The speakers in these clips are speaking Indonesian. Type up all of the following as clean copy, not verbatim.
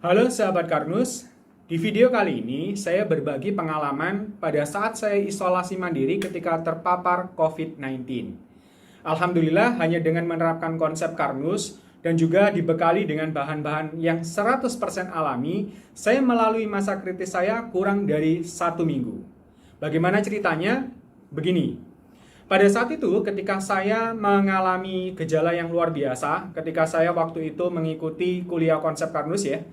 Halo sahabat Karnus, di video kali ini saya berbagi pengalaman pada saat saya isolasi mandiri ketika terpapar COVID-19. Alhamdulillah hanya dengan menerapkan konsep Karnus dan juga dibekali dengan bahan-bahan yang 100% alami, saya melalui masa kritis saya kurang dari 1 minggu. Bagaimana ceritanya? Begini, pada saat itu ketika saya mengalami gejala yang luar biasa, ketika saya waktu itu mengikuti kuliah konsep Karnus ya,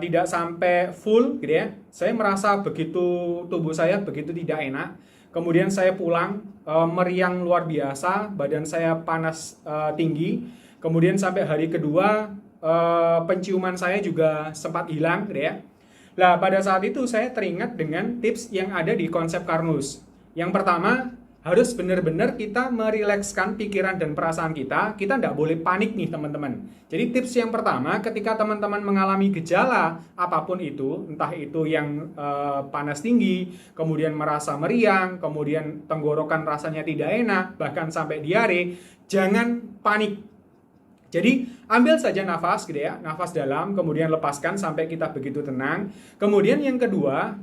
tidak sampai full gitu ya. Saya merasa begitu tubuh saya begitu tidak enak. Kemudian saya pulang meriang luar biasa, badan saya panas tinggi. Kemudian sampai hari kedua penciuman saya juga sempat hilang gitu ya. Nah, pada saat itu saya teringat dengan tips yang ada di konsep Karnus. Yang pertama, harus benar-benar kita merilekskan pikiran dan perasaan kita. Kita tidak boleh panik nih teman-teman. Jadi tips yang pertama, ketika teman-teman mengalami gejala apapun itu, entah itu yang panas tinggi, kemudian merasa meriang, kemudian tenggorokan rasanya tidak enak, bahkan sampai diare, jangan panik. Jadi ambil saja nafas gitu ya, nafas dalam, kemudian lepaskan sampai kita begitu tenang. Kemudian yang kedua,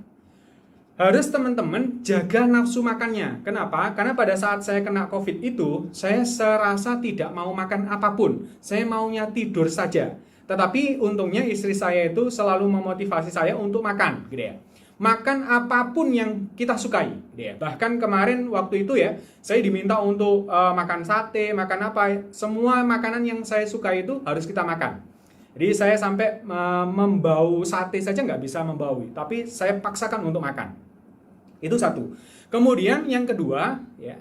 harus teman-teman jaga nafsu makannya. Kenapa? Karena pada saat saya kena COVID itu, saya serasa tidak mau makan apapun. Saya maunya tidur saja. Tetapi untungnya istri saya itu selalu memotivasi saya untuk makan, gitu ya. Makan apapun yang kita sukai, gitu ya. Bahkan kemarin waktu itu ya, saya diminta untuk makan sate, makan apa, semua makanan yang saya sukai itu harus kita makan. Jadi saya sampai membau sate saja nggak bisa membau, tapi saya paksakan untuk makan. Itu satu. Kemudian yang kedua, ya,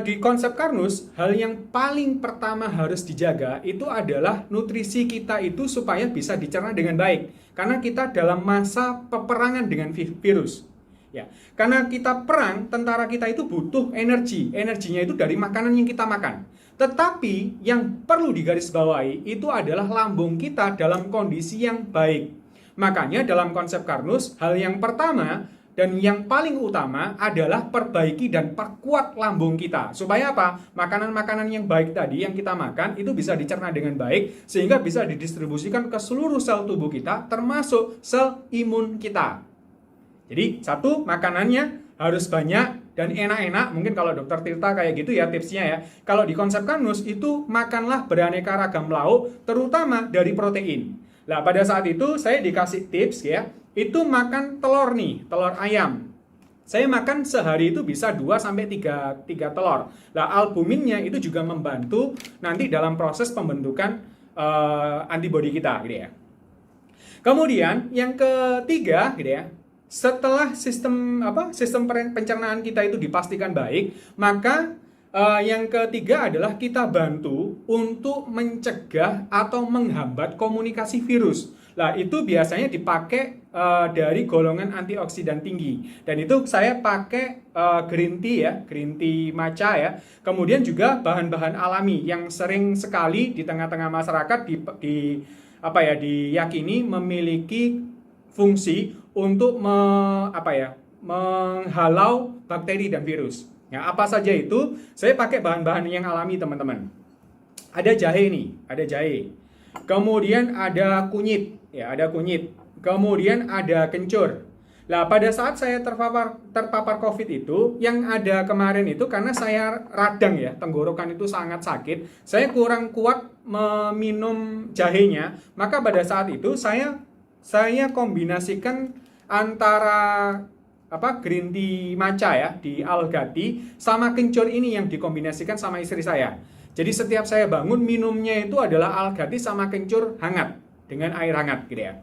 di konsep Karnus, hal yang paling pertama harus dijaga itu adalah nutrisi kita itu supaya bisa dicerna dengan baik. Karena kita dalam masa peperangan dengan virus. Ya, karena kita perang, tentara kita itu butuh energi. Energinya itu dari makanan yang kita makan. Tetapi yang perlu digarisbawahi itu adalah lambung kita dalam kondisi yang baik. Makanya dalam konsep Karnus, hal yang pertama dan yang paling utama adalah perbaiki dan perkuat lambung kita. Supaya apa? Makanan-makanan yang baik tadi yang kita makan itu bisa dicerna dengan baik sehingga bisa didistribusikan ke seluruh sel tubuh kita termasuk sel imun kita. Jadi satu, makanannya harus banyak dan enak-enak. Mungkin kalau Dokter Tirta kayak gitu ya tipsnya ya. Kalau di konsep Karnus itu makanlah beraneka ragam lauk terutama dari protein. Nah pada saat itu saya dikasih tips ya. Itu makan telur nih, telur ayam. Saya makan sehari itu bisa 2-3 telur. Nah, albuminnya itu juga membantu nanti dalam proses pembentukan antibodi kita gitu ya. Kemudian yang ketiga gitu ya, setelah sistem pencernaan kita itu dipastikan baik, maka yang ketiga adalah kita bantu untuk mencegah atau menghambat komunikasi virus. Nah, itu biasanya dipakai dari golongan antioksidan tinggi. Dan itu saya pakai green tea ya, green tea matcha ya. Kemudian juga bahan-bahan alami yang sering sekali di tengah-tengah masyarakat diyakini memiliki fungsi untuk menghalau bakteri dan virus. Ya, apa saja itu? Saya pakai bahan-bahan yang alami, teman-teman. Ada jahe nih, ada jahe. Kemudian ada kunyit, ya, ada kunyit. Kemudian ada kencur. Nah, pada saat saya terpapar COVID itu, yang ada kemarin itu karena saya radang ya, tenggorokan itu sangat sakit, saya kurang kuat meminum jahenya, maka pada saat itu saya kombinasikan antara green tea matcha ya di Algati sama kencur ini yang dikombinasikan sama istri saya. Jadi setiap saya bangun minumnya itu adalah Algati sama kencur hangat dengan air hangat gitu ya.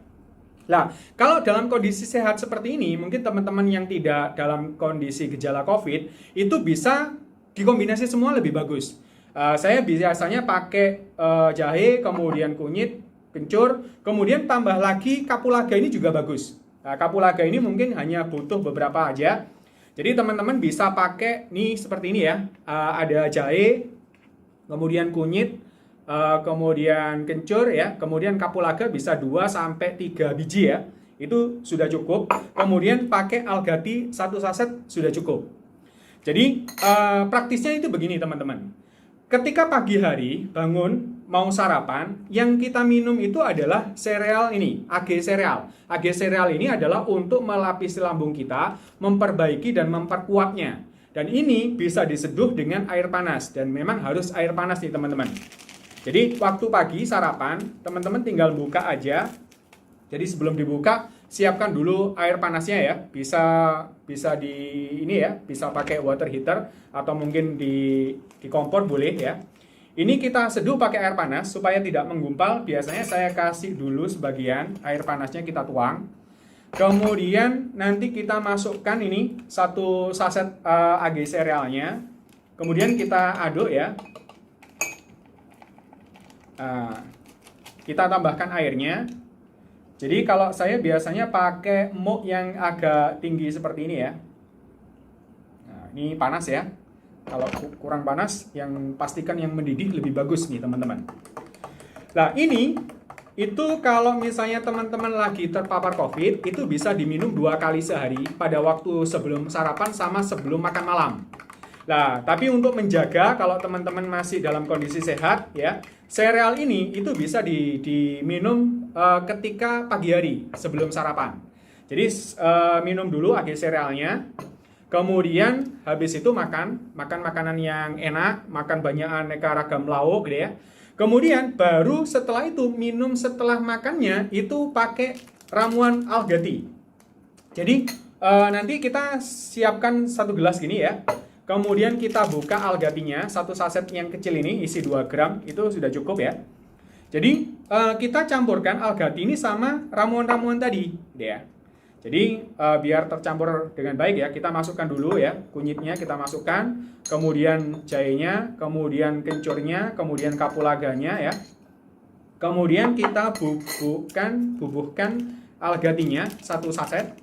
Nah, kalau dalam kondisi sehat seperti ini, mungkin teman-teman yang tidak dalam kondisi gejala COVID itu bisa dikombinasi semua lebih bagus. Saya biasanya pakai jahe, kemudian kunyit, kencur, kemudian tambah lagi kapulaga ini juga bagus. Nah, kapulaga ini mungkin hanya butuh beberapa aja. Jadi teman-teman bisa pakai nih seperti ini ya. Ada jahe, kemudian kunyit, kemudian kencur ya, kemudian kapulaga bisa 2-3 biji ya. Itu sudah cukup. Kemudian pakai Algati 1 saset sudah cukup. Jadi praktisnya itu begini teman-teman. Ketika pagi hari bangun, mau sarapan, yang kita minum itu adalah sereal ini, AG sereal. AG sereal ini adalah untuk melapisi lambung kita, memperbaiki dan memperkuatnya. Dan ini bisa diseduh dengan air panas, dan memang harus air panas nih teman-teman. Jadi waktu pagi sarapan, teman-teman tinggal buka aja. Jadi sebelum dibuka, siapkan dulu air panasnya ya. Bisa di ini ya, bisa pakai water heater atau mungkin di kompor boleh ya. Ini kita seduh pakai air panas supaya tidak menggumpal. Biasanya saya kasih dulu sebagian air panasnya kita tuang. Kemudian nanti kita masukkan ini 1 saset AG serealnya. Kemudian kita aduk ya. Kita tambahkan airnya. Jadi kalau saya biasanya pakai muk yang agak tinggi seperti ini ya. Nah, ini panas ya. Kalau kurang panas, yang pastikan yang mendidih lebih bagus nih teman-teman. Nah ini, itu kalau misalnya teman-teman lagi terpapar COVID, itu bisa diminum 2 kali sehari pada waktu sebelum sarapan sama sebelum makan malam. Nah, tapi untuk menjaga kalau teman-teman masih dalam kondisi sehat ya, sereal ini itu bisa diminum ketika pagi hari sebelum sarapan. Jadi minum dulu AG serealnya. Kemudian habis itu makan makanan yang enak, makan banyak aneka ragam lauk gitu ya. Kemudian baru setelah itu minum setelah makannya itu pakai ramuan Algati. Jadi nanti kita siapkan 1 gelas gini ya. Kemudian kita buka Algatinya, 1 saset yang kecil ini isi 2 gram, itu sudah cukup ya. Jadi kita campurkan Algati ini sama ramuan-ramuan tadi gitu ya. Jadi biar tercampur dengan baik ya, kita masukkan dulu ya, kunyitnya kita masukkan, kemudian jahenya, kemudian kencurnya, kemudian kapulaganya ya. Kemudian kita bubuhkan Algatinya 1 saset.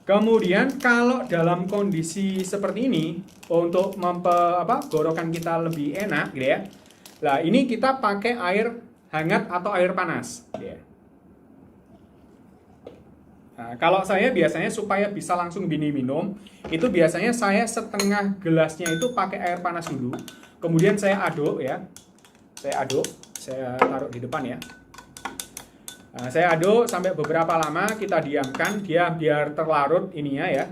Kemudian kalau dalam kondisi seperti ini, untuk gorokan kita lebih enak gitu ya. Nah ini kita pakai air hangat atau air panas gitu ya. Nah, kalau saya biasanya supaya bisa langsung diminum, itu biasanya saya setengah gelasnya itu pakai air panas dulu. Kemudian saya aduk ya. Saya taruh di depan ya. Nah, saya aduk sampai beberapa lama, kita diamkan dia biar terlarut ininya ya.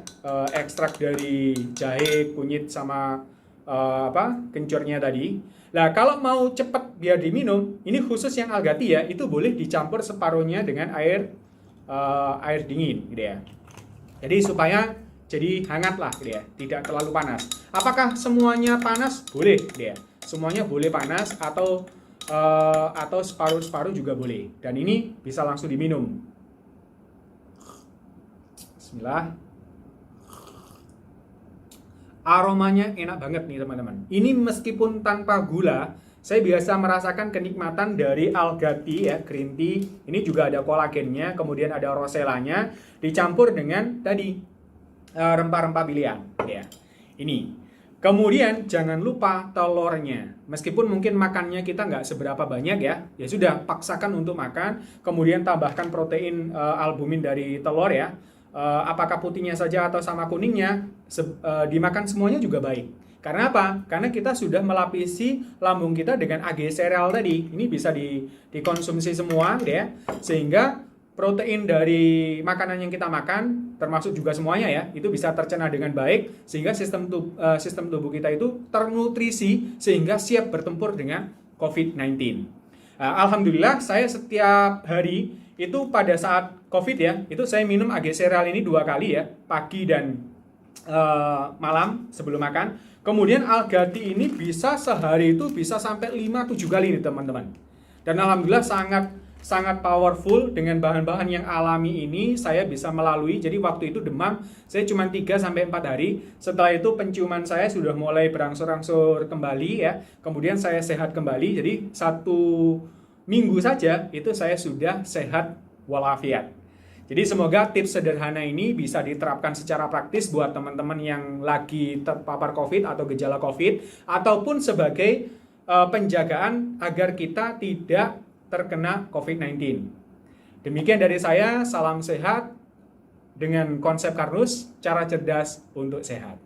Ekstrak dari jahe, kunyit sama kencurnya tadi. Nah, kalau mau cepat biar diminum, ini khusus yang Algati ya, itu boleh dicampur separuhnya dengan air dingin gitu ya. Jadi supaya jadi hangat lah gitu ya, tidak terlalu panas. Apakah semuanya panas? Boleh gitu ya. Semuanya boleh panas atau separuh-separuh juga boleh. Dan ini bisa langsung diminum. Bismillah. Aromanya enak banget nih teman-teman. Ini meskipun tanpa gula, saya biasa merasakan kenikmatan dari Algati ya, green tea. Ini juga ada kolagennya, kemudian ada roselanya, dicampur dengan tadi rempah-rempah pilihan ya. Ini. Kemudian jangan lupa telurnya. Meskipun mungkin makannya kita nggak seberapa banyak ya, ya sudah paksakan untuk makan. Kemudian tambahkan protein albumin dari telur ya. Apakah putihnya saja atau sama kuningnya, dimakan semuanya juga baik. Karena apa? Karena kita sudah melapisi lambung kita dengan AG sereal tadi. Ini bisa dikonsumsi semua ya. Sehingga protein dari makanan yang kita makan, termasuk juga semuanya ya, itu bisa tercerna dengan baik. Sehingga sistem tubuh kita itu ternutrisi sehingga siap bertempur dengan COVID-19. Alhamdulillah saya setiap hari itu pada saat COVID ya, itu saya minum AG sereal ini 2 kali ya, pagi dan malam sebelum makan. Kemudian Algati ini bisa sehari itu bisa sampai 5-7 kali nih teman-teman. Dan alhamdulillah sangat powerful dengan bahan-bahan yang alami ini saya bisa melalui. Jadi waktu itu demam saya cuma 3-4 hari. Setelah itu penciuman saya sudah mulai berangsur-angsur kembali ya. Kemudian saya sehat kembali. Jadi 1 minggu saja itu saya sudah sehat walafiat. Jadi semoga tips sederhana ini bisa diterapkan secara praktis buat teman-teman yang lagi terpapar COVID atau gejala COVID, ataupun sebagai penjagaan agar kita tidak terkena COVID-19. Demikian dari saya, salam sehat dengan konsep Karnus, cara cerdas untuk sehat.